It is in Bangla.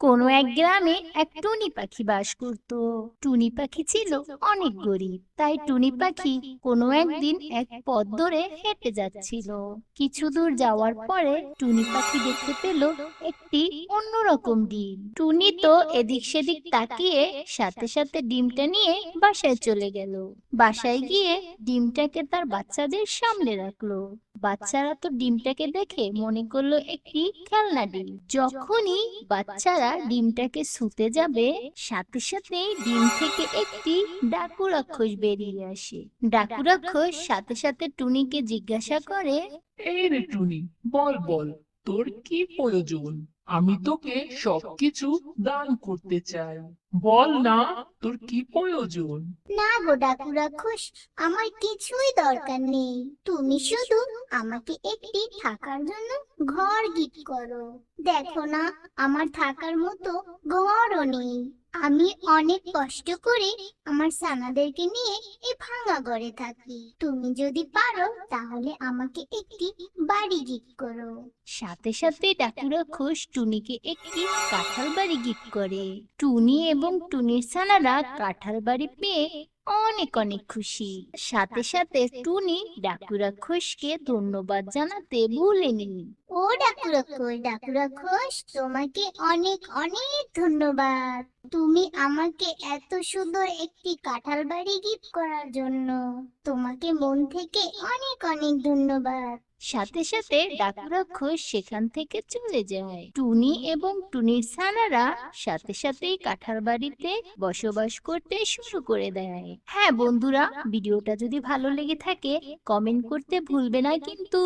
কোনো এক গ্রামে এক টুনি পাখি বাস করত। টুনি পাখি ছিল অনেক গরিব, তাই টুনি পাখি কোনো একদিন এক পথ ধরে হেঁটে যাচ্ছিল। কিছু দূর যাওয়ার পরে টুনি পাখি দেখতে পেল একটি অন্যরকম ডিম। টুনি তো এদিক সেদিক তাকিয়ে সাথে সাথে ডিমটা নিয়ে বাসায় চলে গেল। বাসায় গিয়ে ডিমটাকে তার বাচ্চাদের সামনে রাখলো। বাচ্চারা তো ডিমটাকে দেখে মনে করলো একটি খেলনা ডিম। যখনই বাচ্চারা ডিমটাকে ছুঁতে যাবে, সাথে সাথে ডিম থেকে একটি ডাকু রাক্ষস বেরিয়ে আসে। ডাকু রাক্ষস সাথে সাথে টুনিকে জিজ্ঞাসা করে, এই রে টুনি, বল বল, তোর কি প্রয়োজন? আমি তোকে সবকিছু দান করতে চাই। বল না, তোর কি প্রয়োজন? না গো ডাকু রাক্ষস, আমার কিছুই দরকার নেই। তুমি শুধু আমাকে একটি থাকার জন্য ঘর গিফট করো। দেখো না, আমার থাকার মতো ঘরও নেই। আমি অনেক কষ্ট করে আমার ছানাদেরকে নিয়ে এই ভাঙা ঘরে থাকি। তুমি যদি পারো তাহলে আমাকে একটি বাড়ি গিফট করো। সাথে সাথে ডাকু রাক্ষস টুনিকে একটি কাঁঠাল বাড়ি গিফট করে। টুনি এবং টুনির ছানারা কাঁঠাল বাড়ি পেয়ে অনেক অনেক খুশি। সাথে সাথে টুনি ডাকু রাক্ষসকে ধন্যবাদ জানাতে ভুলেনি। ও ডাকু রাক্ষস, ডাকু রাক্ষস, তোমাকে অনেক অনেক ধন্যবাদ। তুমি আমাকে এত সুন্দর একটি কাঁঠাল বাড়ি গিফট করার জন্য তোমাকে মন থেকে অনেক অনেক ধন্যবাদ। সাথে সাথে ডাকু রাক্ষস সেখান থেকে চলে যায়। টুনি এবং টুনির ছানারা সাথে সাথেই কাঁঠাল বাড়িতে বসবাস করতে শুরু করে দেয়। হ্যাঁ বন্ধুরা, ভিডিওটা যদি ভালো লেগে থাকে কমেন্ট করতে ভুলবে না কিন্তু।